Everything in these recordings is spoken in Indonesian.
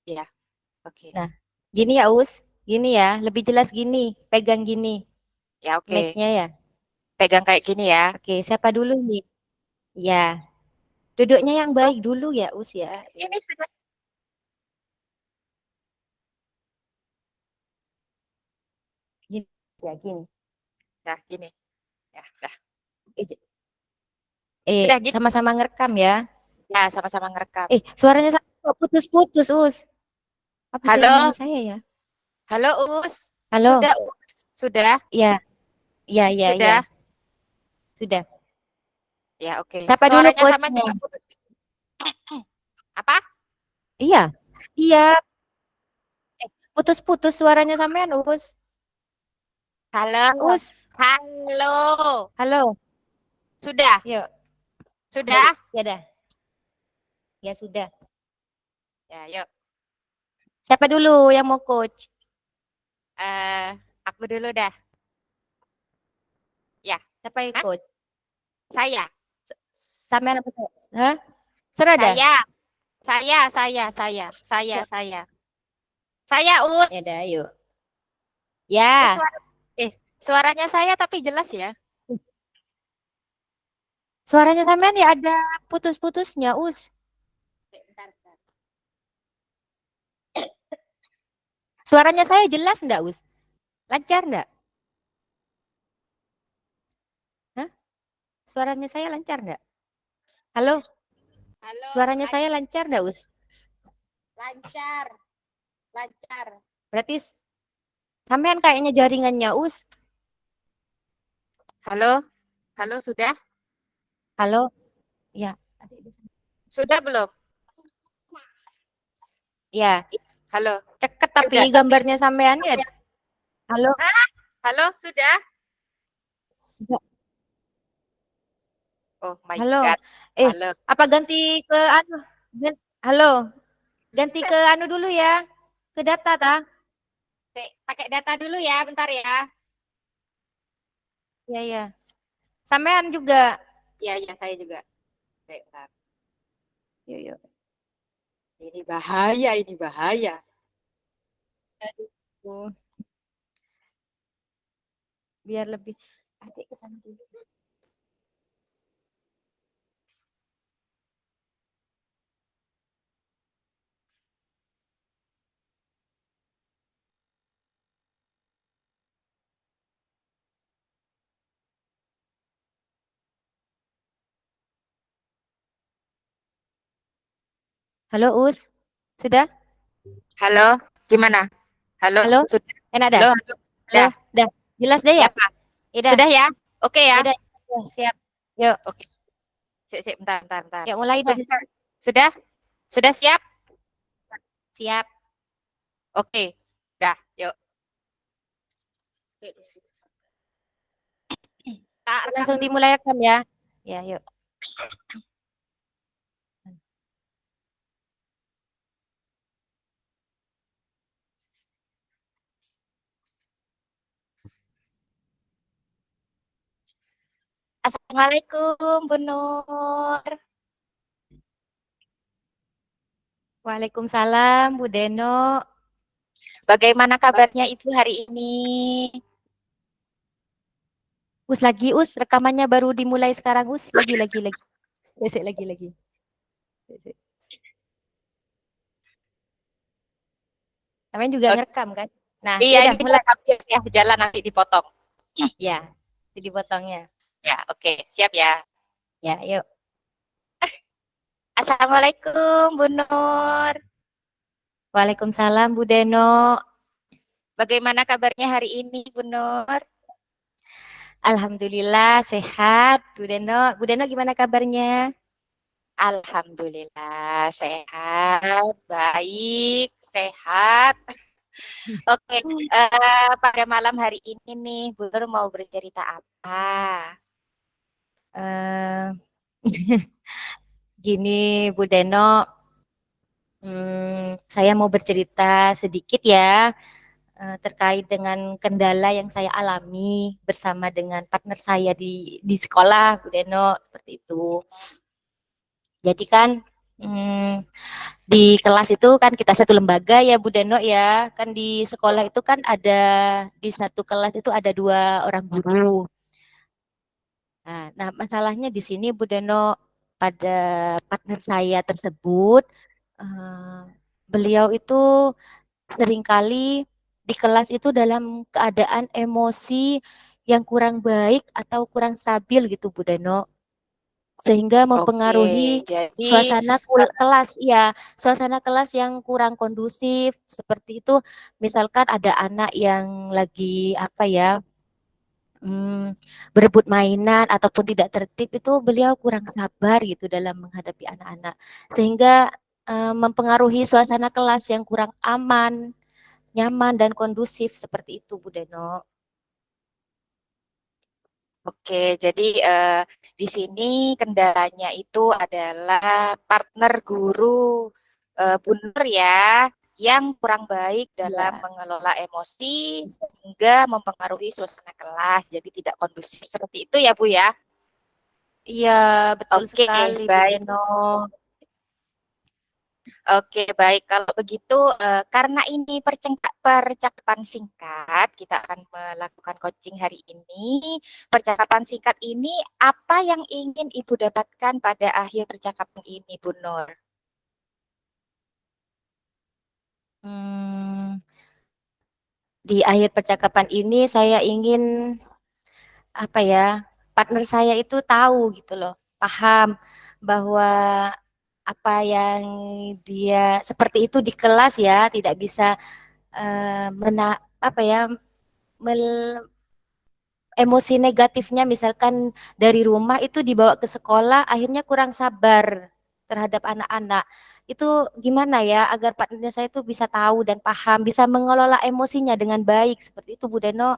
Iya, oke. Nah, gini ya Us, gini ya, lebih jelas gini, pegang gini, Ya, oke. mic-nya ya. Pegang kayak gini ya. Oke, siapa dulu nih? Ya, duduknya yang Oh, baik dulu ya Us ya. ini sudah. Gini, ya gini. Dah, gini. Ya, dah. Eh, Sudah gini. sama-sama ngerekam ya. Ya, sama-sama ngerekam. Suaranya kok putus-putus Us. Apa Halo, jaringannya saya ya? halo Us. Halo, Sudah, Us. Sudah, ya, ya, ya, sudah. ya, sudah. Ya, oke. Siapa dulu Suaranya sama coachnya? juga putus. Apa? Iya, iya. Putus-putus suaranya sampean Us. Halo. Us, Halo. halo. Sudah, Yuk, sudah. ya dah. Ya sudah. Ya, yuk. Siapa dulu yang mau coach? Eh, aku dulu dah. Ya. Siapa yang Hah? coach? Saya. Sampean apa saya? Hah? Serah dah. Saya. Saya, Yuk. saya. Saya, Ya Us. dah, yuk. Eh, Ya, suara, suaranya saya tapi jelas ya. suaranya sampean ya ada putus-putusnya, Us. Bentar, bentar. Suaranya saya jelas enggak, Us? Lancar enggak? Hah? Suaranya saya lancar enggak? Halo, Halo, suaranya saya lancar enggak, Us? lancar, lancar. Berarti sampean kayaknya jaringannya, Us. Halo, halo sudah? Halo? Ya. Sudah belum? Ya, Halo, ceket tapi sudah. gambarnya sampean ya. Halo? Hah? Halo, sudah? Enggak. Oh my Halo. God. Halo. Apa ganti ke anu? Halo, ganti ke anu dulu ya. Ke data ta? Pakai data dulu ya, bentar ya. Ya, ya. Sampean juga. Iya, iya, saya juga. Bentar. Yuk, yuk. Ini bahaya, ini bahaya. Aduh, biar lebih. Adik ke sana dulu. Halo, Us. Sudah? Halo, gimana? Halo, Halo? sudah? Enak dah? Halo, halo. Halo? Sudah, Dah? Jelas deh ya ya? Pak? Ya dah. Sudah ya? Oke ya? Ya dah. Ya, siap. Yuk, Oke, sip, sip, bentar, bentar, bentar. yuk mulai dah. Sudah, sudah, sudah siap? Siap. Oke, dah, yuk. Tak rekam Langsung dulu. dimulai rekam ya. Ya, yuk. Assalamualaikum, Bu Nur. Waalaikumsalam, Bu Deno. Bagaimana kabarnya Ibu hari ini? Us lagi, Us. Rekamannya baru dimulai sekarang, Us. Lagi, lagi, lagi. Besok lagi, lagi. Besok. Namanya juga Oke. ngerekam kan? Nah, Iya, ya udah ini mulai. mau ambil ya, jalan nanti dipotong. Ya, jadi potongnya. Ya, oke, siap ya. Ya, yuk. Assalamualaikum, Bu Nur. Waalaikumsalam, Bu Deno. Bagaimana kabarnya hari ini, Bu Nur? Alhamdulillah sehat, Bu Deno. Bu Deno gimana kabarnya? Alhamdulillah, sehat, baik, sehat. Oke, pada malam hari ini nih, Bu Nur mau bercerita apa? Eh, Gini, Bu Deno, saya mau bercerita sedikit ya terkait dengan kendala yang saya alami bersama dengan partner saya di sekolah, Bu Deno, seperti itu. Jadi kan Hmm, di kelas itu kan kita satu lembaga ya Bu Deno ya. Kan di sekolah itu kan ada di satu kelas itu ada 2 orang guru. Nah, masalahnya di sini Bu Deno pada partner saya tersebut, eh, beliau itu seringkali di kelas itu dalam keadaan emosi yang kurang baik atau kurang stabil gitu Bu Deno. Sehingga Oke, mempengaruhi jadi suasana kelas ya, suasana kelas yang kurang kondusif seperti itu. Misalkan ada anak yang lagi apa ya, berebut mainan ataupun tidak tertib itu beliau kurang sabar gitu dalam menghadapi anak-anak. Sehingga mempengaruhi suasana kelas yang kurang aman, nyaman dan kondusif seperti itu Bu Deno. oke, jadi di sini kendalanya itu adalah partner guru Bu Nur ya, yang kurang baik dalam Iya. mengelola emosi sehingga mempengaruhi suasana kelas, jadi tidak kondusif seperti itu ya Bu ya. Iya, betul Oke, sekali Bu baik. Deno. Oke, baik. Kalau begitu, karena ini percakapan singkat, kita akan melakukan coaching hari ini. Percakapan singkat ini, apa yang ingin Ibu dapatkan pada akhir percakapan ini, Bu Nur? Hmm, di akhir percakapan ini saya ingin apa ya, partner saya itu tahu gitu loh, paham bahwa apa yang dia seperti itu di kelas ya tidak bisa apa ya, emosi negatifnya misalkan dari rumah itu dibawa ke sekolah akhirnya kurang sabar terhadap anak-anak. Itu gimana ya agar partner saya itu bisa tahu dan paham, bisa mengelola emosinya dengan baik seperti itu Bu Deno.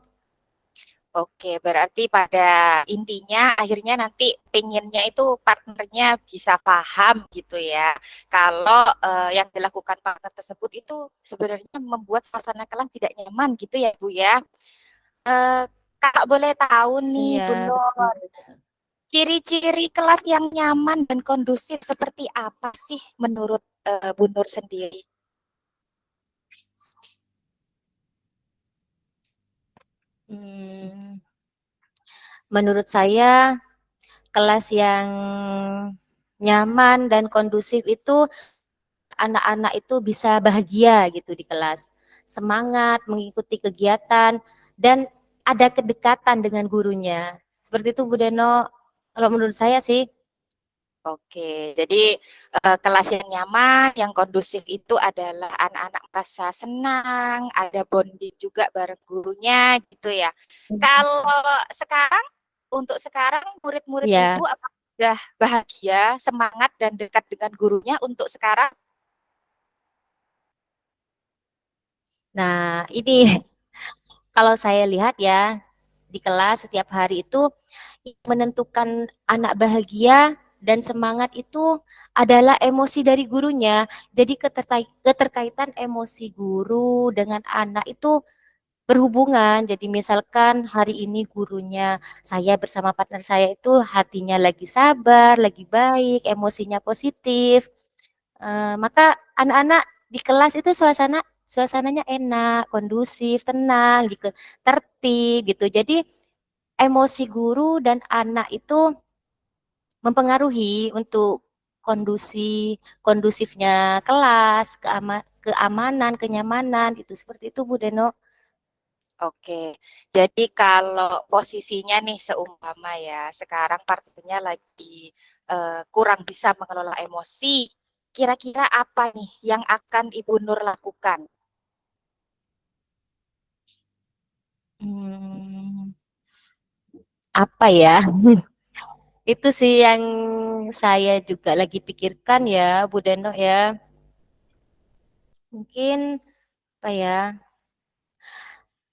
Oke, berarti pada intinya akhirnya nanti pengennya itu partnernya bisa paham gitu ya. Kalau yang dilakukan partner tersebut itu sebenarnya membuat suasana kelas tidak nyaman gitu ya, Bu ya. Eh, Kakak boleh tahu nih, Iya, Bu betul. Nur, ciri-ciri kelas yang nyaman dan kondusif seperti apa sih menurut Bu Nur sendiri? Hmm, menurut saya kelas yang nyaman dan kondusif itu anak-anak itu bisa bahagia gitu di kelas, semangat mengikuti kegiatan dan ada kedekatan dengan gurunya. Seperti itu Bu Deno, kalau menurut saya sih. Oke, jadi kelas yang nyaman, yang kondusif itu adalah anak-anak merasa senang, ada bonding juga bareng gurunya gitu ya. Kalau sekarang, untuk sekarang murid-murid Ibu Ya, apakah sudah bahagia, semangat, dan dekat dengan gurunya untuk sekarang? nah ini kalau saya lihat ya di kelas setiap hari itu menentukan anak bahagia dan semangat itu adalah emosi dari gurunya. Jadi keterkaitan emosi guru dengan anak itu berhubungan. Jadi misalkan hari ini gurunya saya bersama partner saya itu hatinya lagi sabar, lagi baik, emosinya positif. Maka anak-anak di kelas itu suasananya enak, kondusif, tenang gitu, tertib gitu. Jadi emosi guru dan anak itu mempengaruhi untuk kondusifnya kelas, keamanan, kenyamanan itu seperti itu Bu Deno. Oke, jadi kalau posisinya nih seumpama ya, sekarang partnernya lagi kurang bisa mengelola emosi, kira-kira apa nih yang akan Ibu Nur lakukan? Hmm, apa ya? Itu sih yang saya juga lagi pikirkan ya, Bu Deno ya. Mungkin apa ya?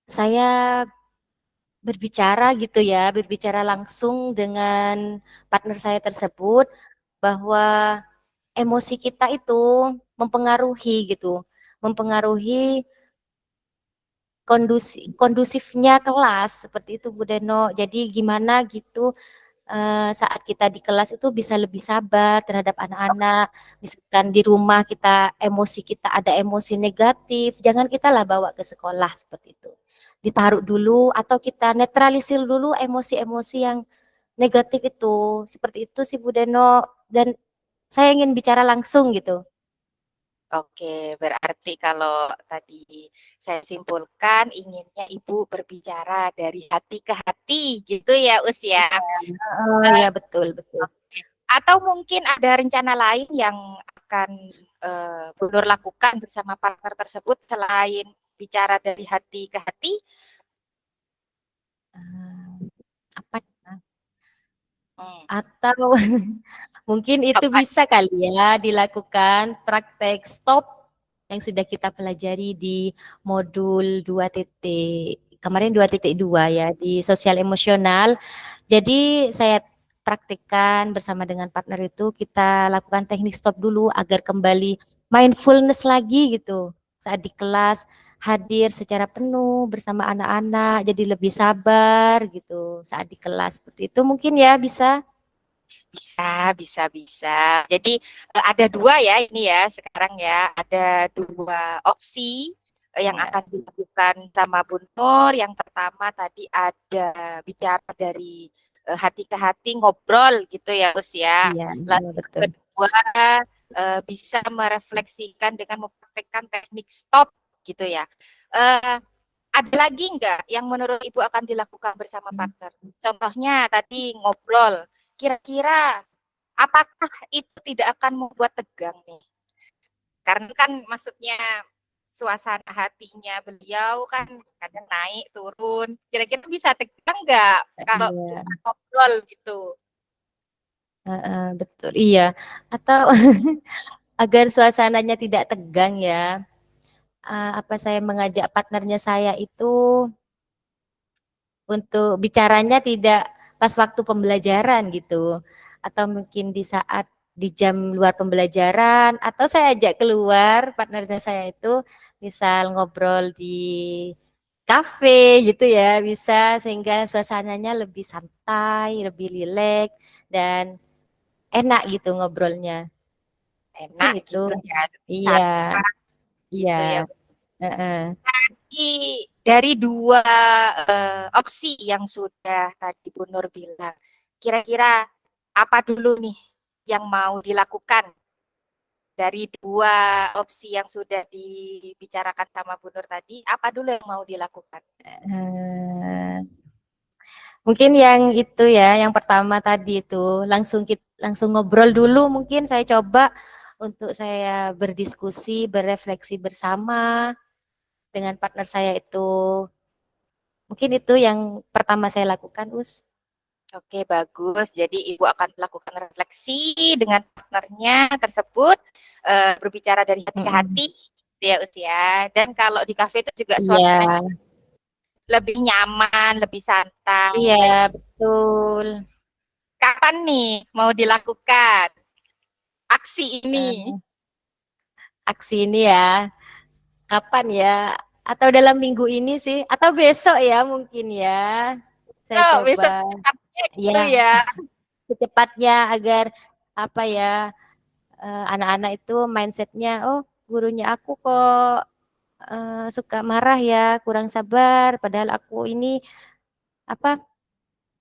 Saya berbicara gitu ya, berbicara langsung dengan partner saya tersebut bahwa emosi kita itu mempengaruhi gitu, mempengaruhi kondusifnya kelas seperti itu Bu Deno. Jadi gimana gitu saat kita di kelas itu bisa lebih sabar terhadap anak-anak. Misalkan di rumah kita emosi kita ada emosi negatif, jangan kita lah bawa ke sekolah seperti itu. Ditaruh dulu atau kita netralisir dulu emosi-emosi yang negatif itu. Seperti itu sih Bu Deno. Dan saya ingin bicara langsung gitu. Oke, berarti kalau tadi saya simpulkan inginnya Ibu berbicara dari hati ke hati gitu ya, Us ya. Oh Eh, ya betul betul. oke. Atau mungkin ada rencana lain yang akan Bu Nur lakukan bersama partner tersebut selain bicara dari hati ke hati? Apa Hmm, atau mungkin itu apa? bisa kali ya dilakukan praktek stop yang sudah kita pelajari di modul 2 titik kemarin 2.2 ya di sosial emosional. Jadi saya praktikkan bersama dengan partner itu kita lakukan teknik stop dulu agar kembali mindfulness lagi gitu saat di kelas hadir secara penuh bersama anak-anak jadi lebih sabar gitu saat di kelas seperti itu mungkin ya bisa. Bisa, bisa. Jadi ada dua ya ini ya sekarang ya, ada dua opsi yang Ya, akan dilakukan sama Bu Nur. Yang pertama tadi ada bicara dari hati ke hati ngobrol gitu ya, Us ya. iya, Lalu iya yang betul. kedua bisa merefleksikan dengan mempraktekkan teknik stop gitu ya. Eh, ada lagi nggak yang menurut Ibu akan dilakukan bersama partner? Contohnya tadi ngobrol. Kira-kira apakah itu tidak akan membuat tegang nih? Karena kan maksudnya suasana hatinya beliau kan kadang naik turun. Kira-kira bisa tegang nggak kalau Iya, kita ngobrol gitu? betul. Iya. Atau agar suasananya tidak tegang ya, apa saya mengajak partnernya saya itu untuk bicaranya tidak pas waktu pembelajaran gitu, atau mungkin di saat di jam luar pembelajaran, atau saya ajak keluar partnernya saya itu, misal ngobrol di kafe gitu ya, bisa sehingga suasananya lebih santai, lebih rileks dan enak gitu ngobrolnya. Mungkin Enak itu. gitu ya, lebih Iya, santai iya. gitu ya. Heeh. Dari dua opsi yang sudah tadi Bu Nur bilang, kira-kira apa dulu nih yang mau dilakukan dari dua opsi yang sudah dibicarakan sama Bu Nur tadi, apa dulu yang mau dilakukan? Eh, Mungkin yang itu ya, yang pertama tadi itu langsung ngobrol dulu. Mungkin saya coba untuk saya berdiskusi, berefleksi bersama dengan partner saya itu. Mungkin itu yang pertama saya lakukan, Us. Oke, bagus. Jadi Ibu akan melakukan refleksi dengan partnernya tersebut, berbicara dari hati ke Mm-mm. hati, gitu ya usia. Dan kalau di kafe itu juga Iya, suasananya lebih nyaman, lebih iya santai. betul. Kapan nih mau dilakukan aksi ini? Eh, Aksi ini ya, kapan ya? Atau dalam minggu ini sih? Atau besok ya mungkin ya? Saya Oh, coba. besok secepatnya Ya, gitu ya. secepatnya agar apa ya anak-anak itu mindsetnya oh gurunya aku kok suka marah ya kurang sabar padahal aku ini apa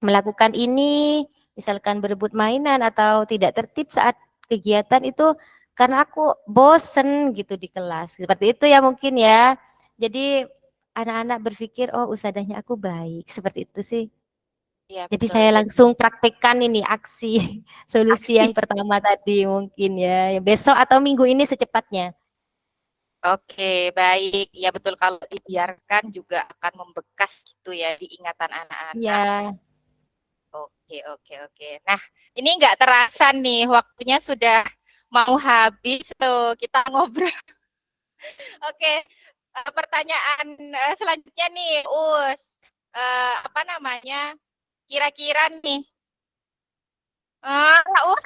melakukan ini misalkan berebut mainan atau tidak tertib saat kegiatan itu karena aku bosen gitu di kelas seperti itu ya mungkin ya jadi anak-anak berpikir oh usahanya aku baik seperti itu sih. Iya, Jadi betul. saya Jadi langsung praktekkan ini aksi solusi aksi. yang pertama tadi mungkin ya. Besok atau minggu ini secepatnya. Oke, baik. Ya betul kalau dibiarkan juga akan membekas gitu ya di ingatan anak-anak. Ya, Oke. Nah, ini nggak terasa nih, waktunya sudah mau habis tuh kita ngobrol. Oke, pertanyaan selanjutnya nih, Us. Apa namanya? Kira-kira nih, Us,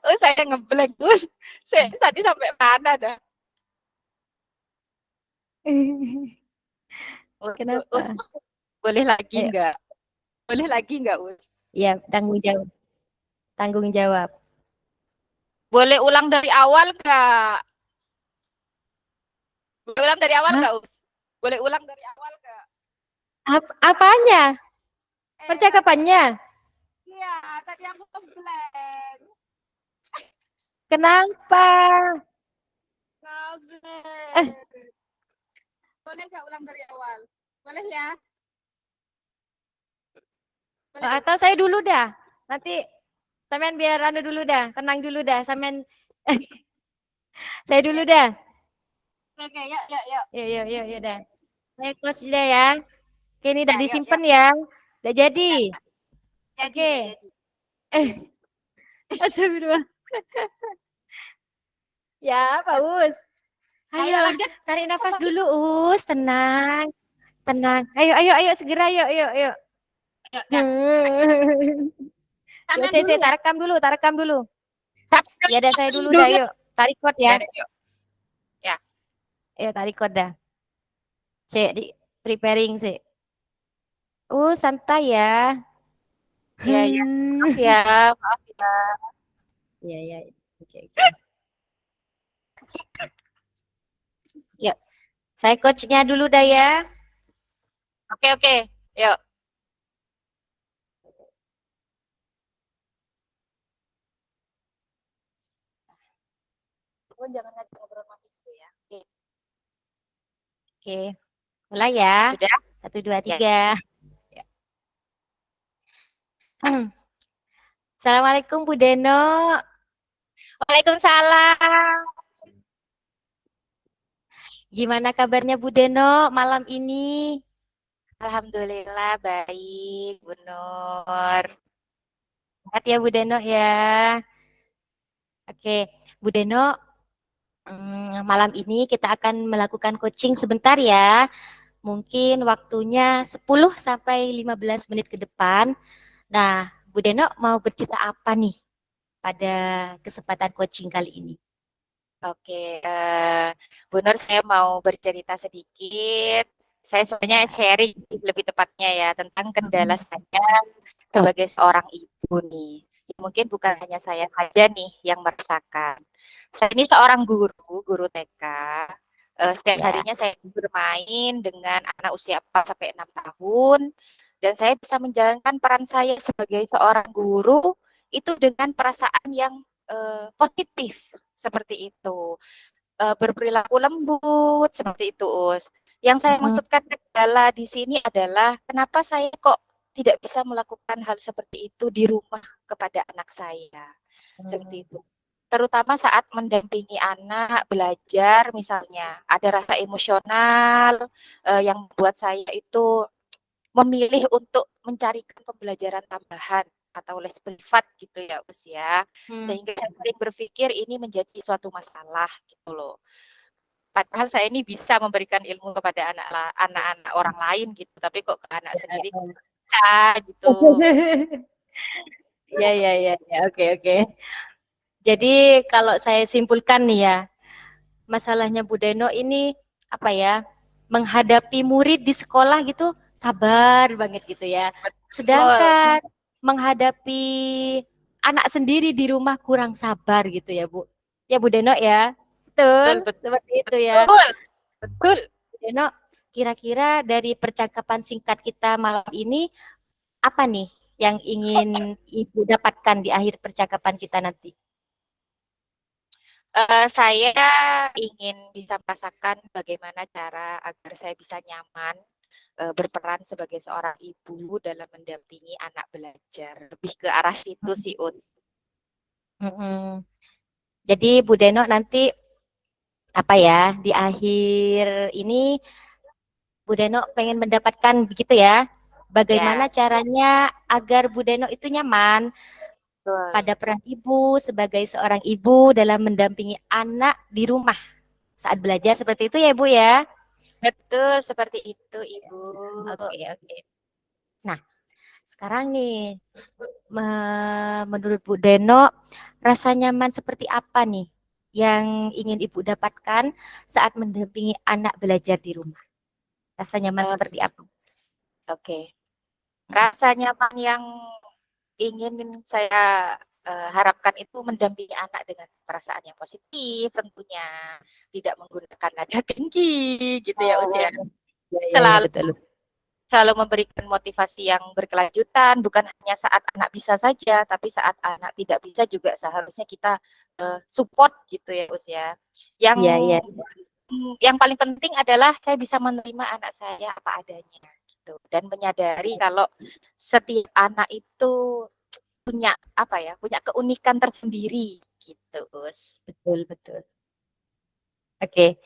Us, saya ngeblank, Us. Saya tadi sampai mana dah? Us, Kenapa? boleh lagi Ayo, nggak? Boleh lagi nggak, Us? ya tanggung jawab. Tanggung jawab. Boleh ulang dari awal nggak? Boleh ulang dari awal Hah? nggak, Us? Boleh ulang dari awal nggak? Apanya? Tadi Percakapannya? iya, tadi aku ngeblank. Kenapa? Eh, Ngeblank. Boleh nggak ulang dari awal? Boleh ya? Boleh, Us. atau saya dulu dah. Nanti sampean biar anu dulu dah, tenang dulu dah. Sampean saya Oke, dulu oke. dah. Oke, oke, yuk, yuk, yuk. Yuk, yuk, yuk, yuk dah. Saya coach dah ya. Oke, ini udah Ya, yuk, disimpan yuk. ya. Udah jadi. Ya, jadi, Oke. udah jadi. Eh, astagfirullah. Ya, Pak Us. Ayo Ayo, lanjut. tarik nafas dulu, Us. Tenang, tenang. Ayo, ayo, ayo, segera, yuk, yuk, yuk. Yuk, ya. Ya, Sampean dulu saya ya. tarekam dulu, tarekam dulu. Sampean Ya, dah saya dulu dah, dulu. yuk. Tarik code ya. Ya, udah, yuk. Ya, Ayo, tarik code dah. Cek di preparing sih. Santai ya. ya, ya. Maaf ya, maaf ya. Ya, ya. Oke, oke. Yuk, saya coachnya dulu dah ya. Oke, oke. Yuk. Oh, jangan ngajak ngobrol mati dulu ya. Oke. Oke, mulai ya. Sudah? Satu, dua, Ya. tiga. Assalamualaikum Bu Deno. Waalaikumsalam. Gimana kabarnya Bu Deno malam ini? Alhamdulillah baik, Bu Nur. Sehat ya Bu Deno ya. Oke, Bu Deno, malam ini kita akan melakukan coaching sebentar ya. Mungkin waktunya 10 sampai 15 menit ke depan. Nah, Bu Deno mau bercerita apa nih pada kesempatan coaching kali ini? Oke, Bu Nur, saya mau bercerita sedikit. Saya sebenarnya Ya. sharing lebih tepatnya ya tentang kendala saya sebagai seorang ibu nih. Mungkin bukan Ya. hanya saya saja nih yang merasakan. Saya ini seorang guru, guru TK. Setiap Ya. harinya saya bermain dengan anak usia 4 sampai 6 tahun dan saya bisa menjalankan peran saya sebagai seorang guru itu dengan perasaan yang positif seperti itu. Berperilaku lembut seperti itu, Us. Yang saya Mm-mm. maksudkan kendala di sini adalah kenapa saya kok tidak bisa melakukan hal seperti itu di rumah kepada anak saya. Seperti itu. Terutama saat mendampingi anak belajar misalnya, ada rasa emosional yang membuat saya itu memilih untuk mencarikan pembelajaran tambahan atau les privat gitu ya, Us ya. Hmm. Sehingga saya sering berpikir ini menjadi suatu masalah gitu loh. Padahal saya ini bisa memberikan ilmu kepada anak-anak orang lain gitu, tapi kok ke anak sendiri kok bisa gitu. Ya, ya, ya, ya. Oke, oke. Jadi kalau saya simpulkan nih ya, masalahnya Bu Deno ini apa ya? Menghadapi murid di sekolah gitu sabar banget gitu ya. Betul, Sedangkan menghadapi anak sendiri di rumah kurang sabar gitu ya, Bu. Ya Bu Deno ya. betul, Betul, betul, seperti itu ya. betul, betul. Bu Deno, kira-kira dari percakapan singkat kita malam ini apa nih yang ingin Ibu dapatkan di akhir percakapan kita nanti? Saya ingin bisa merasakan bagaimana cara agar saya bisa nyaman berperan sebagai seorang ibu dalam mendampingi anak belajar. Lebih ke arah situ sih, Uns. Mm-mm. Jadi Bu Deno nanti apa ya di akhir ini Bu Deno pengen mendapatkan begitu ya. Bagaimana Ya, caranya agar Bu Deno itu nyaman betul. pada peran ibu sebagai seorang ibu dalam mendampingi anak di rumah saat belajar seperti itu ya Bu ya. Betul, seperti itu, Ibu. Oke, oke. Nah, sekarang nih menurut Bu Deno rasa nyaman seperti apa nih yang ingin Ibu dapatkan saat mendampingi anak belajar di rumah? Rasa nyaman Eh, seperti apa? Oke, rasa nyaman yang ingin saya harapkan itu mendampingi anak dengan perasaan yang positif tentunya, tidak menggunakan nada tinggi gitu ya usia. Ya, ya, ya, Selalu betul. selalu memberikan motivasi yang berkelanjutan, bukan hanya saat anak bisa saja, tapi saat anak tidak bisa juga seharusnya kita support gitu ya usia. Yang Ya, ya. yang paling penting adalah saya bisa menerima anak saya apa adanya gitu dan menyadari kalau setiap anak itu punya apa ya, punya keunikan tersendiri gitu, Us. Betul, betul. Oke.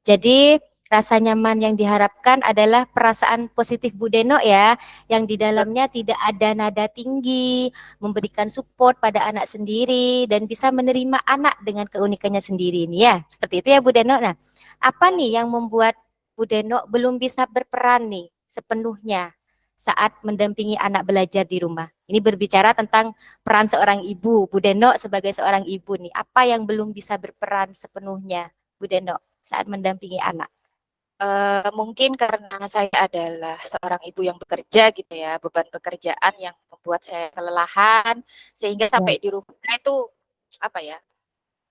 Jadi rasa nyaman yang diharapkan adalah perasaan positif Bu Deno ya, yang di dalamnya tidak ada nada tinggi, memberikan support pada anak sendiri dan bisa menerima anak dengan keunikannya sendiri ini ya. Seperti itu ya Bu Deno. Nah, apa Ya, nih yang membuat Bu Deno belum bisa berperan nih sepenuhnya saat mendampingi anak belajar di rumah? Ini berbicara tentang peran seorang ibu, Bu Deno sebagai seorang ibu nih. Apa yang belum bisa berperan sepenuhnya, Bu Deno, saat mendampingi anak? Mungkin karena saya adalah seorang ibu yang bekerja gitu ya, beban pekerjaan yang membuat saya kelelahan, sehingga Ya. sampai di rumah itu apa ya,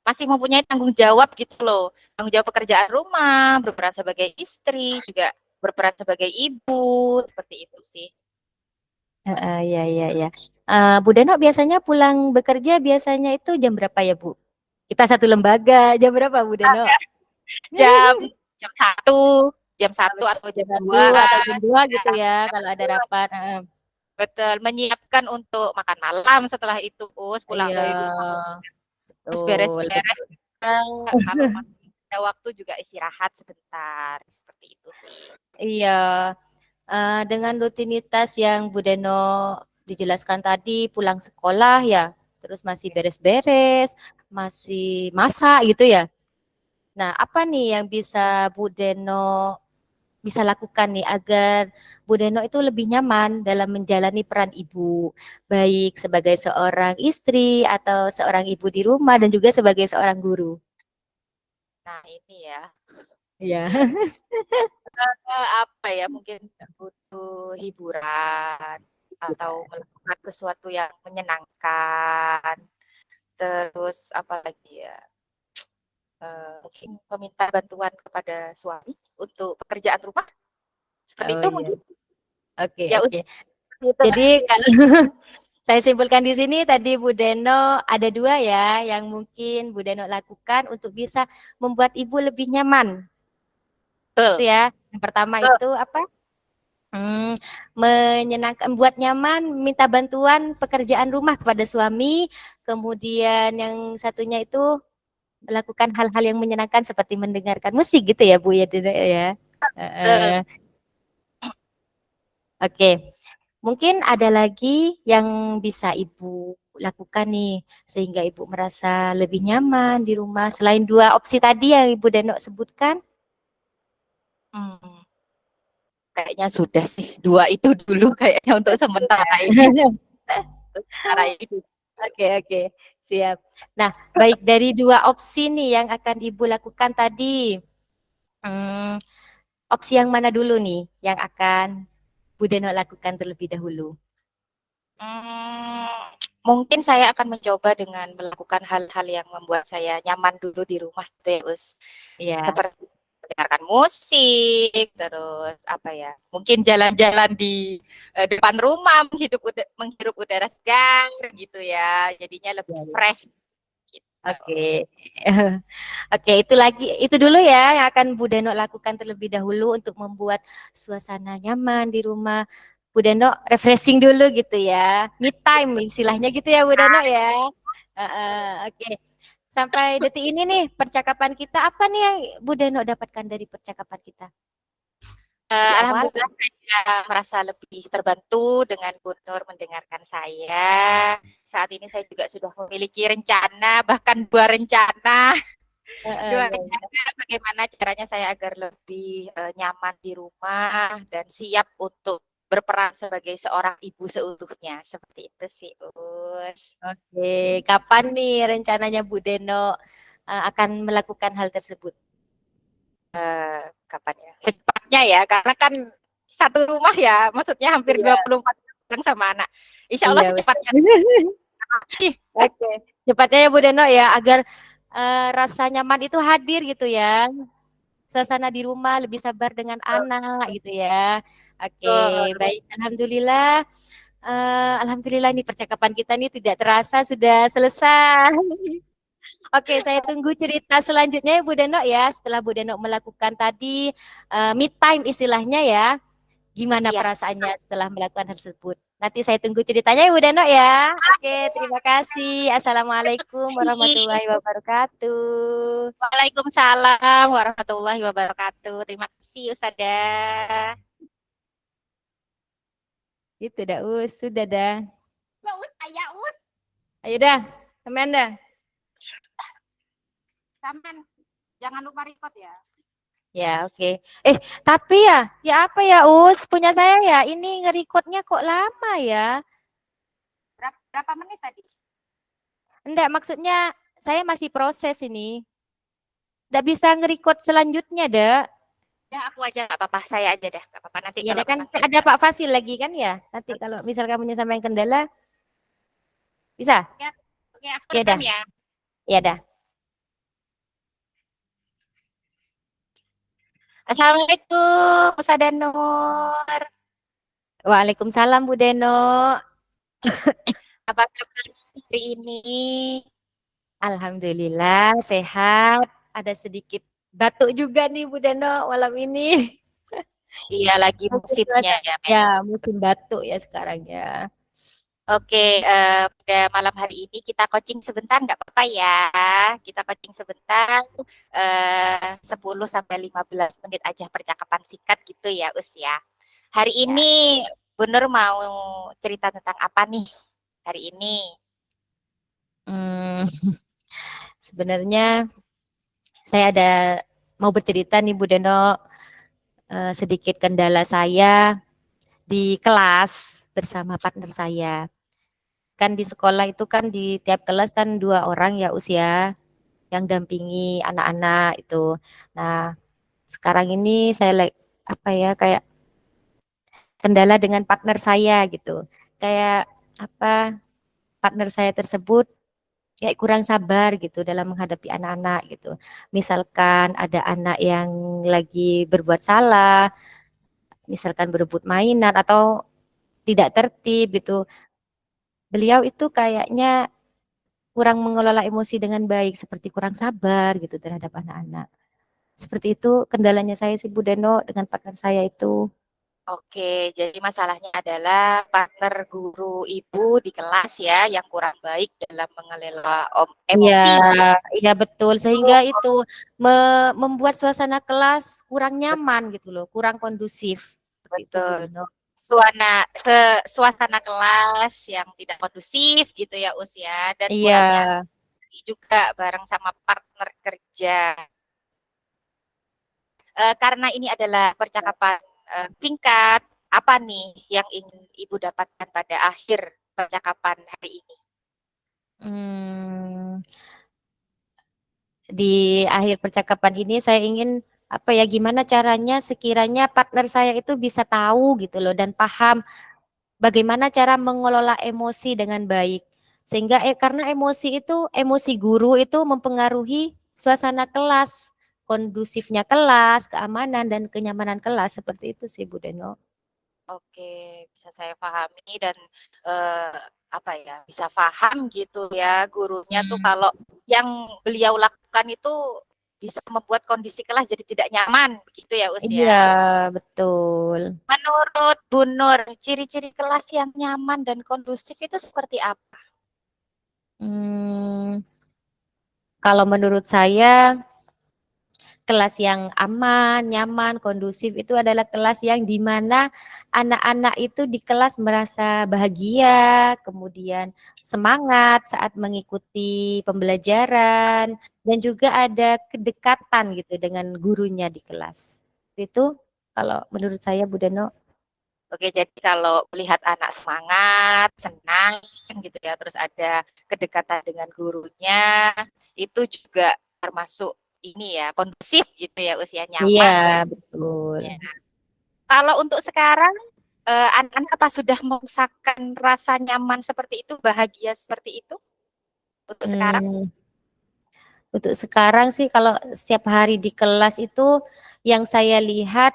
masih mempunyai tanggung jawab gitu loh, tanggung jawab pekerjaan rumah, berperan sebagai istri, juga berperan sebagai ibu, seperti itu sih. Ya, ya, ya. Bu Deno biasanya pulang bekerja biasanya itu jam berapa ya, Bu? Kita satu lembaga, jam berapa, Bu Deno? Jam jam satu, jam satu atau Jam jam satu dua, atau jam 2 ya, gitu ya, kalau ada rapat. betul, menyiapkan untuk makan malam setelah itu, Us, pulang Iya, dari rumah, terus betul, beres-beres, betul. kalau masih ada waktu juga istirahat sebentar, seperti itu sih. Iya, dengan rutinitas yang Bu Deno dijelaskan tadi, pulang sekolah ya, terus masih Ya. beres-beres, masih masak gitu ya. Nah, apa nih yang bisa Bu Deno bisa lakukan nih agar Bu Deno itu lebih nyaman dalam menjalani peran ibu, baik sebagai seorang istri atau seorang ibu di rumah dan juga sebagai seorang guru. Nah ini ya, Iya. apa ya, mungkin butuh hiburan, atau melakukan sesuatu yang menyenangkan, terus apa lagi ya, mungkin meminta bantuan kepada suami untuk pekerjaan rumah, seperti Oh itu iya. mungkin, Oke, ya oke. udah gitu. Jadi kalau saya simpulkan di sini tadi Bu Deno ada dua ya yang mungkin Bu Deno lakukan untuk bisa membuat ibu lebih nyaman. Itu Betul, ya. Yang pertama betul. itu apa? Menyenangkan, buat nyaman, minta bantuan pekerjaan rumah kepada suami. Kemudian yang satunya itu melakukan hal-hal yang menyenangkan seperti mendengarkan musik gitu ya Bu ya, Dede, ya. Betul. Oke, mungkin ada lagi yang bisa Ibu lakukan nih sehingga Ibu merasa lebih nyaman di rumah selain dua opsi tadi yang Ibu Deno sebutkan. Hmm, kayaknya sudah sih, dua itu dulu kayaknya untuk sementara ini. Untuk sementara ini. Oke, oke, siap. Nah, baik dari dua opsi nih yang akan Ibu lakukan tadi, hmm, opsi yang mana dulu nih yang akan Bu Deno lakukan terlebih dahulu? Hmm, mungkin saya akan mencoba dengan melakukan hal-hal yang membuat saya nyaman dulu di rumah gitu ya, Us. Ya, Seperti mendengarkan musik, terus apa ya, mungkin jalan-jalan di depan rumah, menghirup udara segar gitu ya, jadinya lebih ya, ya. fresh gitu. Oke. Oke, itu lagi itu dulu ya yang akan Bu Deno lakukan terlebih dahulu untuk membuat suasana nyaman di rumah. Bu Deno refreshing dulu gitu ya. Me time istilahnya gitu ya Bu Deno ya. Oke. Sampai detik ini nih percakapan kita apa nih yang Bu Deno dapatkan dari percakapan kita dari awal? Alhamdulillah saya merasa lebih terbantu dengan Bu Nur mendengarkan saya. Saat ini saya juga sudah memiliki rencana, bahkan dua rencana, dua Iya, iya. rencana bagaimana caranya saya agar lebih nyaman di rumah dan siap untuk berperan sebagai seorang ibu seutuhnya. Seperti itu sih, Us. Oke, kapan nih rencananya Bu Deno akan melakukan hal tersebut? kapan ya? Secepatnya ya, karena kan satu rumah ya, maksudnya hampir Iya, 24 jam sama anak. Insya Allah iya betul. secepatnya. Oke, cepatnya ya Bu Deno ya, agar rasa nyaman itu hadir gitu ya. Suasana di rumah lebih sabar dengan anak gitu ya. Oke, Betul. baik. Alhamdulillah. Alhamdulillah nih percakapan kita nih tidak terasa sudah selesai. Oke, saya tunggu cerita selanjutnya ya Bu Deno ya. Setelah Bu Deno melakukan tadi me time istilahnya ya. Gimana Iya. perasaannya setelah melakukan hal tersebut? Nanti saya tunggu ceritanya ya Bu Deno ya. Oke, terima kasih. Assalamualaikum warahmatullahi wabarakatuh. Waalaikumsalam warahmatullahi wabarakatuh. Terima kasih Ustazah. Itu dah, sudah dah. Ya, saya Ayo dah, teman dah. Saman. Jangan lupa request ya. Ya, oke. Tapi ya apa ya, punya saya ya, ini nge-recordnya kok lama ya? Berapa menit tadi? Enggak, maksudnya saya masih proses ini. Enggak bisa nge-record selanjutnya, dah. Ya aku aja nggak apa-apa, saya aja deh, nggak apa-apa nanti Ya, kalau dah kan Mas. ada Pak Fasil lagi kan ya? Nanti kalau misal kamu nyampein kendala, bisa? Ya, oke aku Ya rekam dah, ya. ya dah. Assalamualaikum Ustazah Nur. Waalaikumsalam Bu Deno. Apa kabar hari ini? Alhamdulillah sehat. Ada sedikit batuk juga nih Bu Deno malam ini. Iya lagi Mungkin musimnya puasa. ya Ya, memang. musim batuk ya sekarang ya. Oke, pada malam hari ini kita coaching sebentar nggak apa-apa ya. Kita coaching sebentar, 10 sampai 15 menit aja percakapan singkat gitu ya, Us ya. Hari Ya. ini Bu Nur mau cerita tentang apa nih hari ini? Hmm, sebenarnya saya ada mau bercerita nih Bu Deno, sedikit kendala saya di kelas bersama partner saya. Kan di sekolah itu kan di tiap kelas kan 2 orang ya usia yang dampingi anak-anak itu. Nah, sekarang ini saya apa ya, kayak kendala dengan partner saya gitu. Kayak apa, partner saya tersebut kayak kurang sabar gitu dalam menghadapi anak-anak gitu. Misalkan ada anak yang lagi berbuat salah, misalkan berebut mainan atau tidak tertib gitu. Beliau itu kayaknya kurang mengelola emosi dengan baik, seperti kurang sabar gitu terhadap anak-anak. Seperti itu kendalanya saya sih Bu Deno dengan partner saya itu. Oke, jadi masalahnya adalah partner guru ibu di kelas ya yang kurang baik dalam mengelola Iya, emosi. iya betul. Sehingga Oh, itu membuat suasana kelas kurang nyaman gitu loh, kurang kondusif. Seperti itu Bu betul. Deno. Suasana kelas yang tidak kondusif gitu ya Us ya, dan Iya, kurangnya juga bareng sama partner kerja. Karena ini adalah percakapan singkat, apa nih yang ingin Ibu dapatkan pada akhir percakapan hari ini? hmm, di akhir percakapan ini saya ingin apa ya, gimana caranya sekiranya partner saya itu bisa tahu gitu loh dan paham bagaimana cara mengelola emosi dengan baik. Sehingga karena emosi guru itu mempengaruhi suasana kelas, kondusifnya kelas, keamanan dan kenyamanan kelas, seperti itu sih Bu Deno. Oke, bisa saya pahami dan eh, apa ya, bisa paham gitu ya gurunya tuh Hmm. kalau yang beliau lakukan itu bisa membuat kondisi kelas jadi tidak nyaman, begitu ya Us Iya, ya. betul. Menurut Bu Nur, ciri-ciri kelas yang nyaman dan kondusif itu seperti apa? Hmm, kalau menurut saya kelas yang aman, nyaman, kondusif itu adalah kelas yang di mana anak-anak itu di kelas merasa bahagia, kemudian semangat saat mengikuti pembelajaran, dan juga ada kedekatan gitu dengan gurunya di kelas. Itu kalau menurut saya Bu Deno. Oke, jadi kalau melihat anak semangat, senang gitu ya, terus ada kedekatan dengan gurunya, itu juga termasuk ini ya, kondusif gitu ya, usia Iya, nyaman lah. betul. Ya. Kalau untuk sekarang, anak-anak apa sudah merasakan rasa nyaman seperti itu, bahagia seperti itu untuk sekarang? Hmm, untuk sekarang sih kalau setiap hari di kelas itu yang saya lihat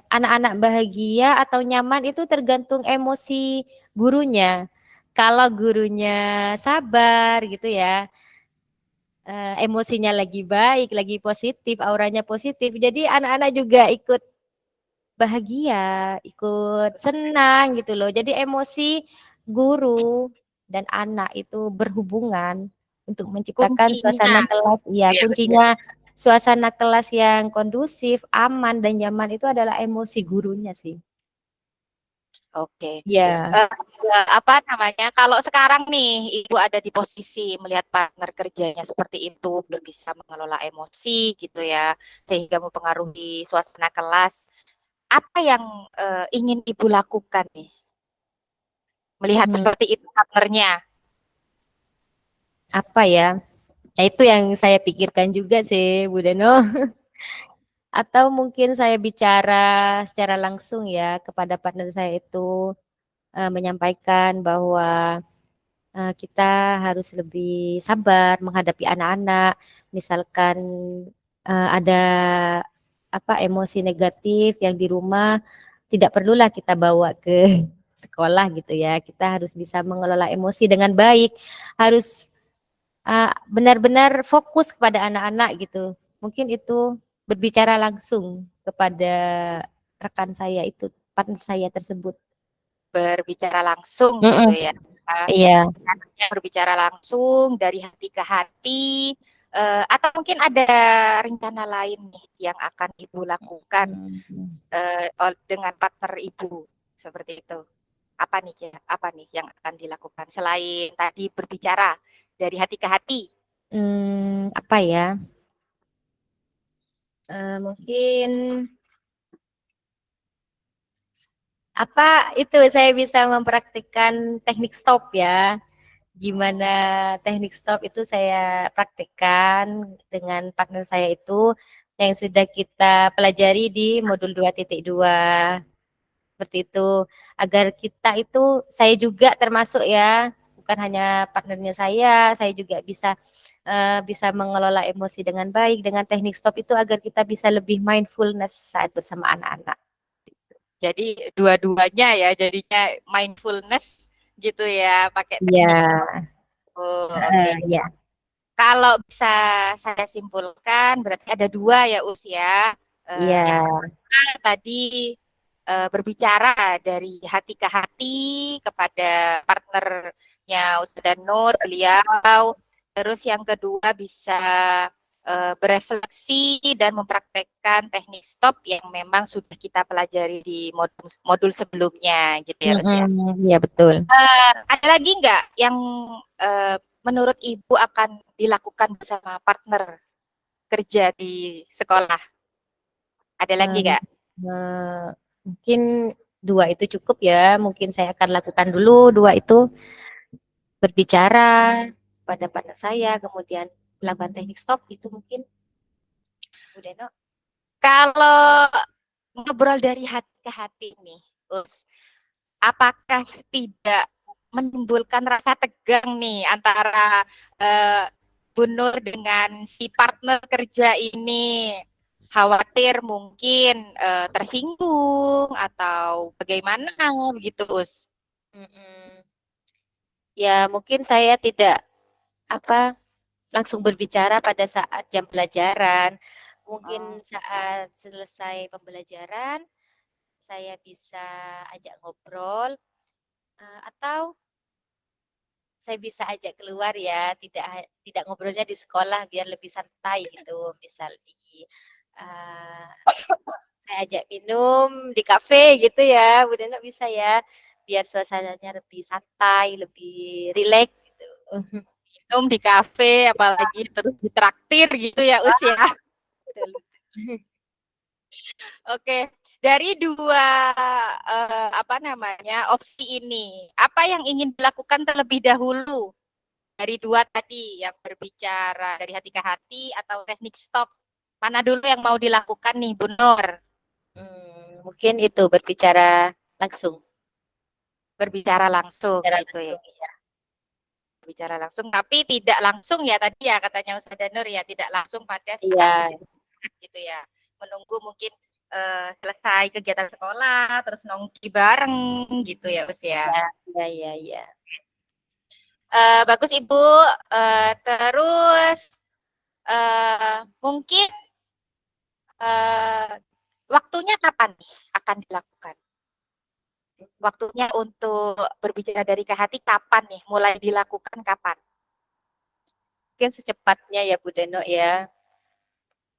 anak-anak bahagia atau nyaman itu tergantung emosi gurunya. Kalau gurunya sabar gitu ya, emosinya lagi baik, lagi positif, auranya positif. Jadi anak-anak juga ikut bahagia, ikut senang gitu loh. Jadi emosi guru dan anak itu berhubungan untuk menciptakan Kuncinya suasana kelas. Ya, ya, Gus ya? kuncinya suasana kelas yang kondusif, aman dan nyaman itu adalah emosi gurunya sih. Oke. Ya. Eh, apa namanya, kalau sekarang nih Ibu ada di posisi melihat partner kerjanya seperti itu, belum bisa mengelola emosi gitu ya, sehingga mempengaruhi suasana kelas, apa yang ingin Ibu lakukan nih? Melihat Hmm, seperti itu partnernya. apa ya? Nah, itu yang saya pikirkan juga sih, Bu Deno. Atau mungkin saya bicara secara langsung ya kepada partner saya itu menyampaikan bahwa kita harus lebih sabar menghadapi anak-anak. Misalkan ada apa emosi negatif yang di rumah, tidak perlulah kita bawa ke sekolah gitu ya. Kita harus bisa mengelola emosi dengan baik, harus benar-benar fokus kepada anak-anak gitu. Mungkin itu berbicara langsung kepada rekan saya itu, partner saya tersebut. Berbicara langsung gitu Mm-mm, ya. iya. Caranya berbicara langsung dari hati ke hati, atau mungkin ada rencana lain nih yang akan Ibu lakukan Hmm. dengan partner Ibu seperti itu. Apa nih ya? Apa nih yang akan dilakukan selain tadi berbicara dari hati ke hati? Apa ya? Mungkin apa itu saya bisa mempraktikkan teknik stop ya. Gimana teknik stop itu saya praktikkan dengan partner saya itu yang sudah kita pelajari di modul 2.2 seperti itu agar kita itu saya juga termasuk ya bukan hanya partnernya saya juga bisa mengelola emosi dengan baik dengan teknik stop itu agar kita bisa lebih mindfulness saat bersama anak-anak. Jadi dua-duanya ya jadinya mindfulness gitu ya pakai teknik Ya, stop. Oh, oke. ya, Kalau bisa saya simpulkan berarti ada dua ya Us ya. Yang ya, pertama tadi berbicara dari hati ke hati kepada partnernya Ustaz dan Nur, beliau. Terus yang kedua bisa berefleksi dan mempraktekkan teknik stop yang memang sudah kita pelajari di modul sebelumnya gitu ya Us ya. ya betul. Ada lagi nggak yang eh, menurut Ibu akan dilakukan bersama partner kerja di sekolah? Ada lagi Eh, nggak? eh, Mungkin dua itu cukup ya. Mungkin saya akan lakukan dulu dua itu berbicara pada partner saya, kemudian melakukan teknik stop itu mungkin udah no. Kalau ngobrol dari hati ke hati nih, Us, apakah tidak menimbulkan rasa tegang nih antara eh, Bu Nur dengan si partner kerja ini? Khawatir mungkin tersinggung atau bagaimana begitu, Us? Mm-mm. Ya mungkin saya tidak apa langsung berbicara pada saat jam pelajaran. Mungkin Oh, saat selesai pembelajaran saya bisa ajak ngobrol atau saya bisa ajak keluar ya, tidak ngobrolnya di sekolah biar lebih santai gitu. Misal uh, saya ajak minum di kafe gitu ya, Bu Dena bisa ya, biar suasananya lebih santai, lebih rileks gitu. minum di kafe, apalagi terus ditraktir gitu ya, Us ya. Betul. Oke, dari dua apa namanya opsi ini, apa yang ingin dilakukan terlebih dahulu dari dua tadi yang berbicara dari hati ke hati atau teknik stop, mana dulu yang mau dilakukan nih, Bu Nur? Mungkin itu berbicara langsung. Berbicara langsung Bicara gitu ya. langsung, ya. Bicara langsung, tapi tidak langsung ya tadi ya katanya Ustazah Nur ya, tidak langsung pada saat Iya, kejadian gitu ya. Menunggu mungkin selesai kegiatan sekolah, terus nongki bareng gitu ya Us ya. iya, iya, iya. Bagus Ibu. Terus mungkin waktunya kapan nih akan dilakukan? Waktunya untuk berbicara dari ke hati kapan nih? Mulai dilakukan kapan? Mungkin secepatnya ya Bu Deno ya.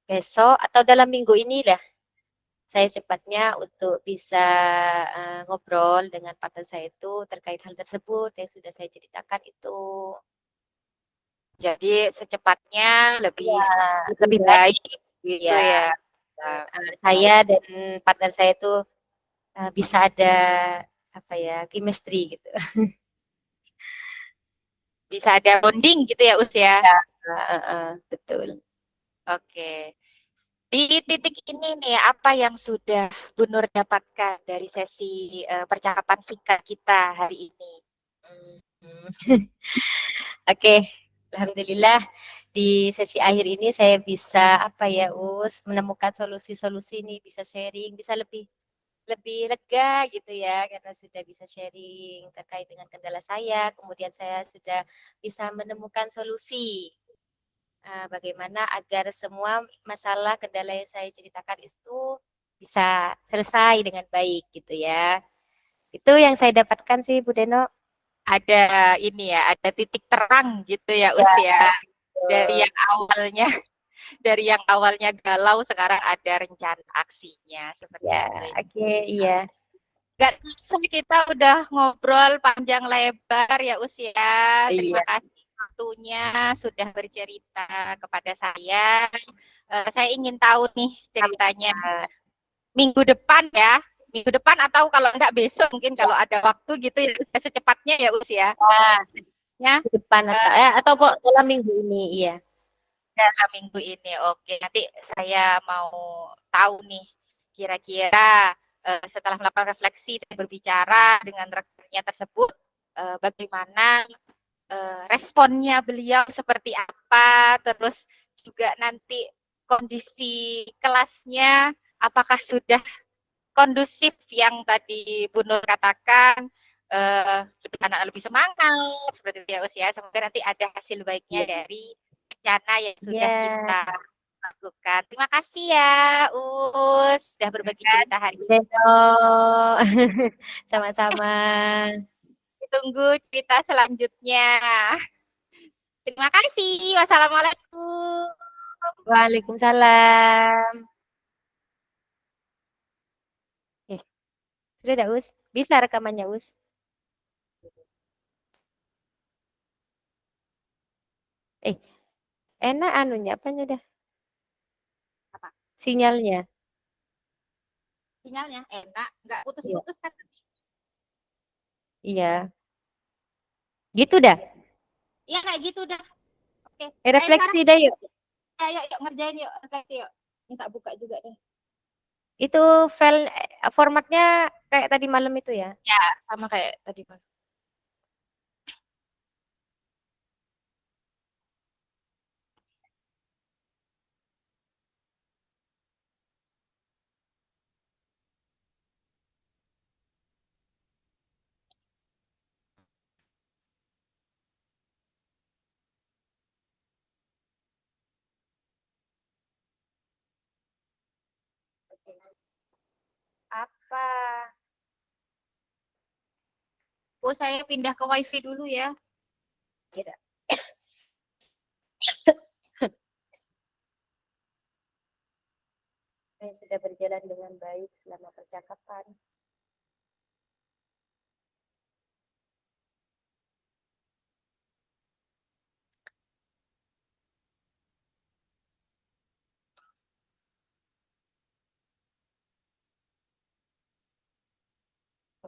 Besok atau dalam minggu ini lah. Saya cepatnya untuk bisa ngobrol dengan partner saya itu terkait hal tersebut yang sudah saya ceritakan itu. Jadi secepatnya lebih Ya, lebih lebih baik baik gitu ya. ya. Nah, Saya dan partner saya itu bisa ada apa ya chemistry gitu. bisa ada bonding gitu ya Us ya. Ya, betul. Oke. Di titik ini nih, apa yang sudah Bu Nur dapatkan dari sesi percakapan singkat kita hari ini? Hmm. Oke, alhamdulillah di sesi akhir ini saya bisa apa ya menemukan solusi-solusi nih, bisa sharing, bisa lebih lebih lega gitu ya karena sudah bisa sharing terkait dengan kendala saya, kemudian saya sudah bisa menemukan solusi bagaimana agar semua masalah kendala yang saya ceritakan itu bisa selesai dengan baik gitu ya. Itu yang saya dapatkan sih Bu Deno. Ada ini ya, ada titik terang gitu ya Ya, Us ya. Dari betul. yang awalnya dari yang awalnya galau sekarang ada rencana aksinya seperti Ya, itu. oke, iya. Gak bisa kita udah ngobrol panjang lebar ya Us ya. Terima Iya. kasih waktunya sudah bercerita kepada saya. Saya ingin tahu nih ceritanya Sama-sama. minggu depan ya. Minggu depan atau kalau enggak besok mungkin Ya, kalau ada waktu gitu ya secepatnya ya Us ya. Ya, di depan atau dalam minggu ini, iya. dalam minggu ini. Oke, nanti saya mau tahu nih kira-kira setelah melakukan refleksi dan berbicara dengan rekannya tersebut, bagaimana responnya beliau seperti apa, terus juga nanti kondisi kelasnya apakah sudah kondusif yang tadi Bu Nur katakan, anak lebih semangat seperti itu ya Us ya. Semoga nanti ada hasil baiknya Iya. dari rencana yang sudah Iya. kita lakukan. Terima kasih ya Us sudah berbagi cerita hari ini. Beno. Sama-sama. Tunggu cerita selanjutnya. Terima kasih. Wassalamualaikum. Waalaikumsalam. Sudah dah, Us? Bisa rekamannya, Us? Eh, enak anunya, apanya dah? Apa? Sinyalnya. Sinyalnya enak, nggak Iya. putus-putus kan? Iya. Gitu dah. Iya kayak gitu dah. Oke. Sekarang Refleksi dah yuk. ayo yuk ngerjain yuk, refleksi yuk. Minta buka juga deh. Itu file formatnya kayak tadi malam itu ya. Ya, sama kayak tadi Mas. Apa? Oh, saya pindah ke WiFi dulu ya. Tidak. Saya sudah berjalan dengan baik selama percakapan.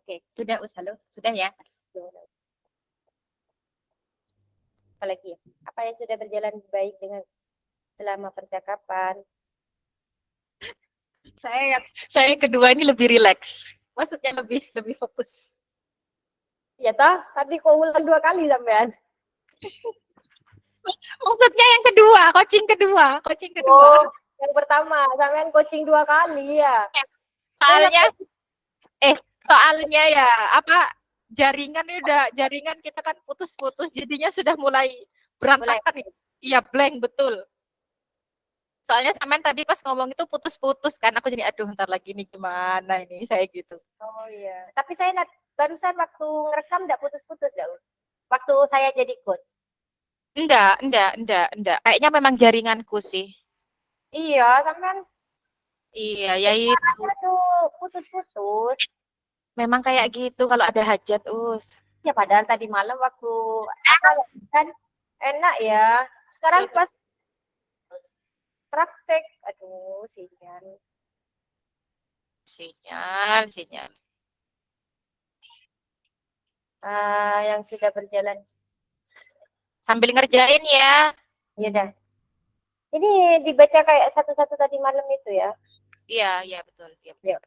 Oke, sudah Us, halo. Sudah ya. Apalagi apa yang sudah berjalan baik dengan selama percakapan? Saya yang kedua ini lebih rileks. Maksudnya lebih fokus. Ya toh, tadi kau ulang 2 kali sampean. Maksudnya yang kedua, coaching kedua. Oh, yang pertama, sampean coaching 2 kali ya. Soalnya ya apa jaringan kita kan putus-putus, jadinya sudah mulai berantakan. Iya, blank betul. Soalnya sampean tadi pas ngomong itu putus-putus kan, aku jadi aduh ntar lagi nih gimana ini saya gitu. Oh iya. Tapi saya barusan waktu ngerekam enggak putus-putus enggak? Waktu saya jadi coach. Enggak. Kayaknya memang jaringanku sih. Iya, sampean. Iya, ya itu. Tuh putus-putus. Memang kayak gitu kalau ada hajat, Us. Ya padahal tadi malam waktu apa kan enak ya. Sekarang pas praktek, aduh sinyal. Sinyal. Yang sudah berjalan. Sambil ngerjain ya. Ya dah. Ini dibaca kayak satu-satu tadi malam itu ya. Iya, betul. Yuk.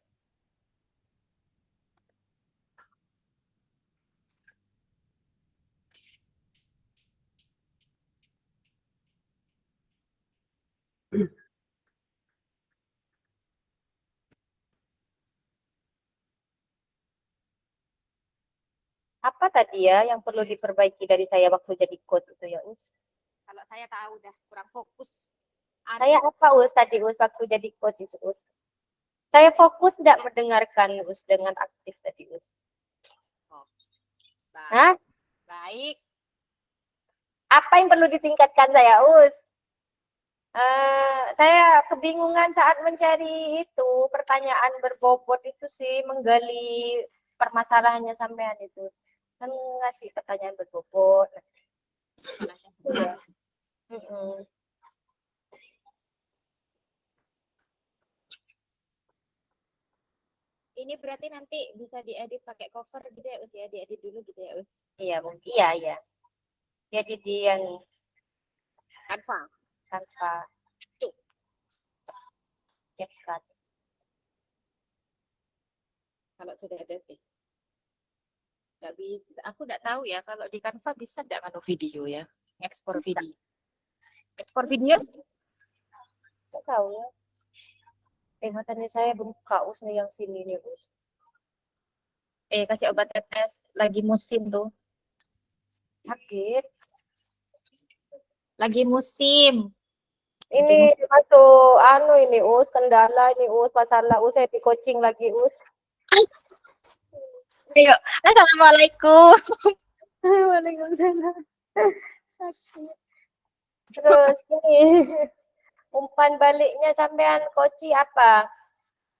Apa tadi ya yang perlu diperbaiki dari saya waktu jadi coach itu ya, Us? Kalau saya tahu udah kurang fokus. Saya apa, Us, tadi, Us, waktu jadi coach itu, Us? Saya fokus tidak mendengarkan, Us, dengan aktif tadi, Us. Oh, baik. Apa yang perlu ditingkatkan saya, Us? Saya kebingungan saat mencari itu, pertanyaan berbobot itu sih, menggali permasalahannya sampean itu. Kan ngasih pertanyaan berbobot. Ya. Ini berarti nanti bisa diedit pakai cover gitu ya, Us ya, diedit dulu gitu ya, Us. Iya, mungkin. Iya. Jadi dia tanpa dekat. Kalau sudah ada sih. Nggak bisa. Aku nggak tahu ya kalau di Canva bisa nggak nganu video ya, ekspor video. Ekspor video? Nggak tahu ya. Ingatannya saya buka, Us, nih yang sini nih, Us. Kasih obat tetes, lagi musim tuh. Sakit. Lagi musim. Ini masuk ini, Us, kendala ini, Us, masalah, Us, saya di coaching lagi, Us. Ayo, assalamualaikum. Waalaikumsalam. Sakit. Terus ini umpan baliknya sampean coaching apa?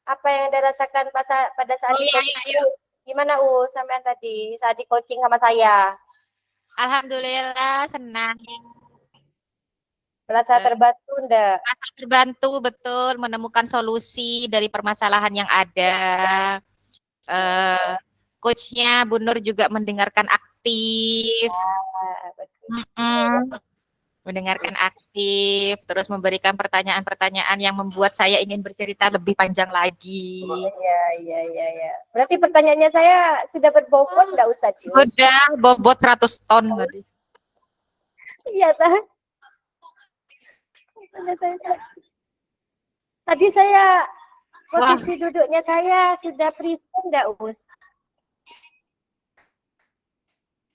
Apa yang Anda rasakan pada saat di coaching? Gimana, sampean tadi saat di coaching sama saya? Alhamdulillah senang. Merasa terbantu enggak? Merasa terbantu betul menemukan solusi dari permasalahan yang ada. Coachnya Bu Nur juga mendengarkan aktif. Mendengarkan aktif, terus memberikan pertanyaan-pertanyaan yang membuat saya ingin bercerita lebih panjang lagi. Iya. Berarti pertanyaannya saya sudah berbobot enggak, Ustaz? Sudah bobot 100 ton tadi. Iya, Tadi saya posisi duduknya saya sudah present enggak, Us?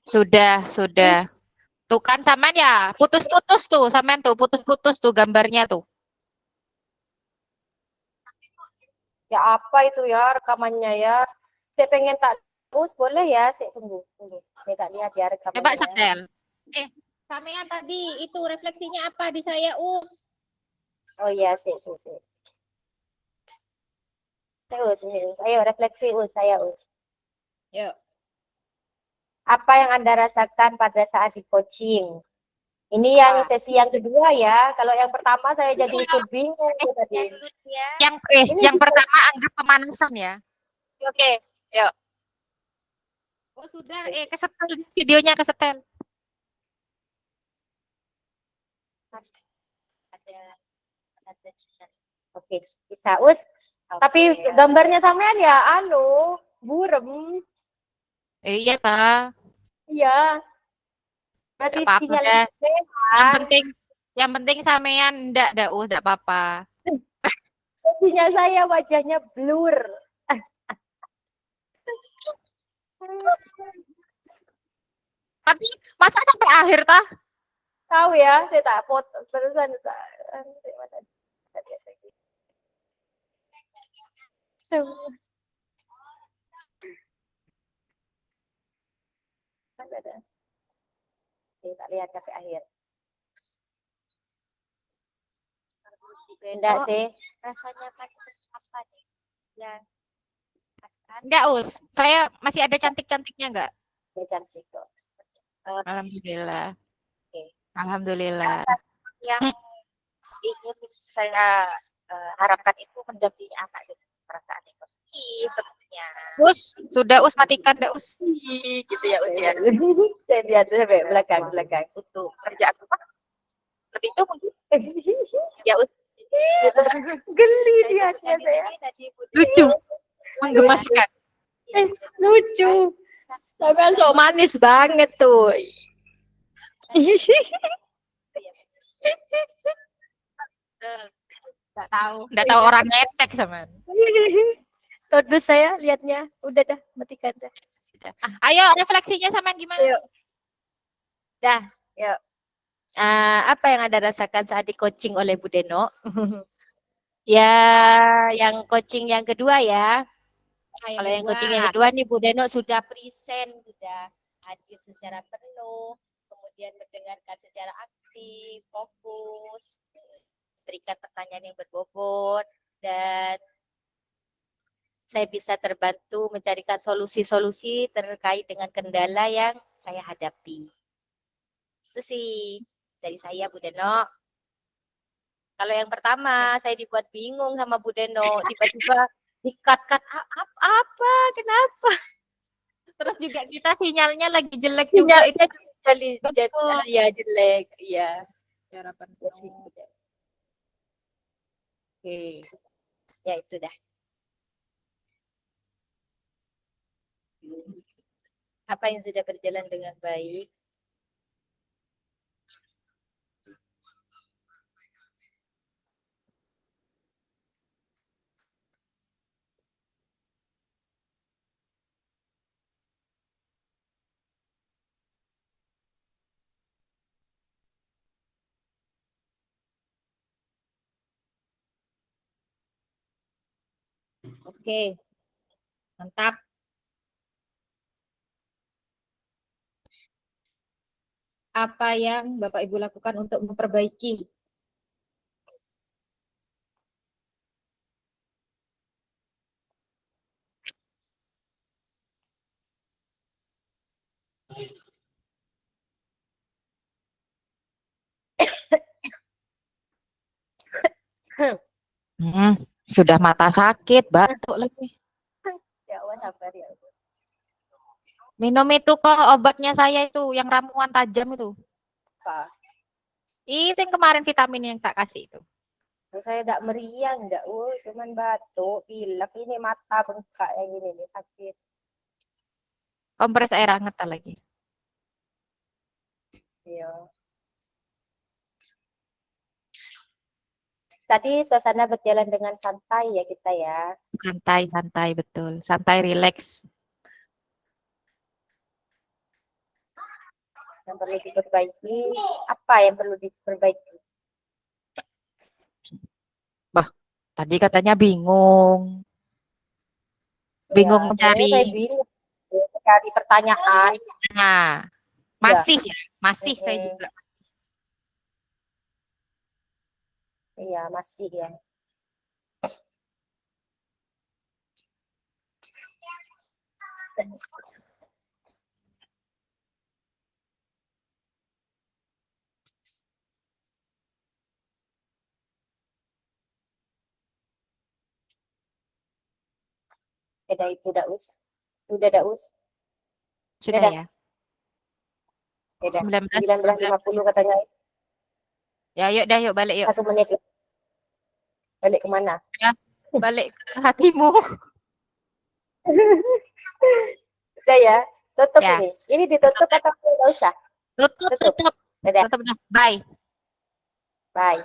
Sudah. Tuh kan sampean ya, putus-putus tuh sampean tuh, putus-putus tuh gambarnya tuh. Ya apa itu ya rekamannya ya? Saya pengen tak terus boleh ya? Saya tunggu. Saya tak lihat ya rekamannya. Coba setel. Sampean tadi itu refleksinya apa di saya, Us? Oh iya, sih. Ayo refleksi, saya. Yuk. Apa yang Anda rasakan pada saat di coaching? Ini yang sesi yang kedua ya. Kalau yang pertama saya jadi ikut bingung tadi. Yang pertama anggap pemanasan ya. Oke, yuk. Oh sudah, kesetel videonya kesetel. ada Oke, bisa Us. Tapi Oke. gambarnya sampean ya burem. Iya ta. Iya, berarti Enggak apa-apa sinyal dah. Yang sehat. penting sampean ndak enggak apa-apa. Jadinya saya wajahnya blur. Tapi masa sampai akhir tah? Tahu ya, saya tak foto terusan tak. Saya tak lihat sampai akhir. Enggak Oh, sih. rasanya pakai apa nih? Ya, Enggak, Us. Saya masih ada cantik-cantiknya enggak? Dia cantik kok. Alhamdulillah. Oke. Alhamdulillah. Yang ingin saya harapkan itu mendampingi anak dengan perasaan yang positif tentunya. Us, sudah Us matikan dah Us. Gitu ya Us ya. Saya lihat sampai belakang untuk kerjaan rumah lebih itu mungkin ya Us. Geli lihatnya saya. Lucu, menggemaskan. Lucu. Sampai so manis banget tuh. Enggak tahu orang ngetek sama. Terus saya lihatnya, udah dah matikan dah. Ayo refleksinya sama gimana? Yuk. Dah, yuk. Apa yang Anda rasakan saat di coaching oleh Bu Deno? ya, yang coaching yang kedua ya. Kalau yang coaching yang kedua nih Bu Deno sudah present, sudah hadir secara penuh, kemudian mendengarkan secara aktif, fokus, berikan pertanyaan yang berbobot, dan saya bisa terbantu mencarikan solusi-solusi terkait dengan kendala yang saya hadapi. Itu sih dari saya Bu Deno. Kalau yang pertama saya dibuat bingung sama Bu Deno, tiba-tiba dikat-kat apa, kenapa? Terus juga kita sinyalnya lagi jelek juga itu. Sinyalnya ya jelek, iya. Harapan. Oke. Ya itu dah. Apa yang sudah berjalan dengan baik? Oke. Mantap. Apa yang Bapak Ibu lakukan untuk memperbaiki? Sudah mata sakit, batuk lagi. Ya Allah sabar ya. Minum itu kok obatnya saya itu, yang ramuan tajam itu. Apa? Itu yang kemarin vitamin yang tak kasih itu. Saya tidak meriang, enggak. Cuman batuk, pilek. Ini mata bengkak yang gini nih sakit. Kompres air hangat lagi. Iya. Tadi suasana berjalan dengan santai ya kita ya. Santai, betul. Santai, rileks. Yang perlu diperbaiki, apa yang perlu diperbaiki? Bah, tadi katanya bingung. Bingung Ya, mencari. saya bingung mencari pertanyaan. Nah, masih ya, masih saya juga. Iya, masih ya. Udah itu Daus. Udah Daus. Sudah Udah. ya. Udah. 19. 19.50 katanya. Ya, yuk dah, yuk balik yuk. 1 menit. Balik kemana? Balik ke hatimu. Udah ya, tutup Ya. ini. Ini ditutup atau nggak usah? Tutup, Tutup. tutup. Dadah. Tutup dah. Bye. Bye.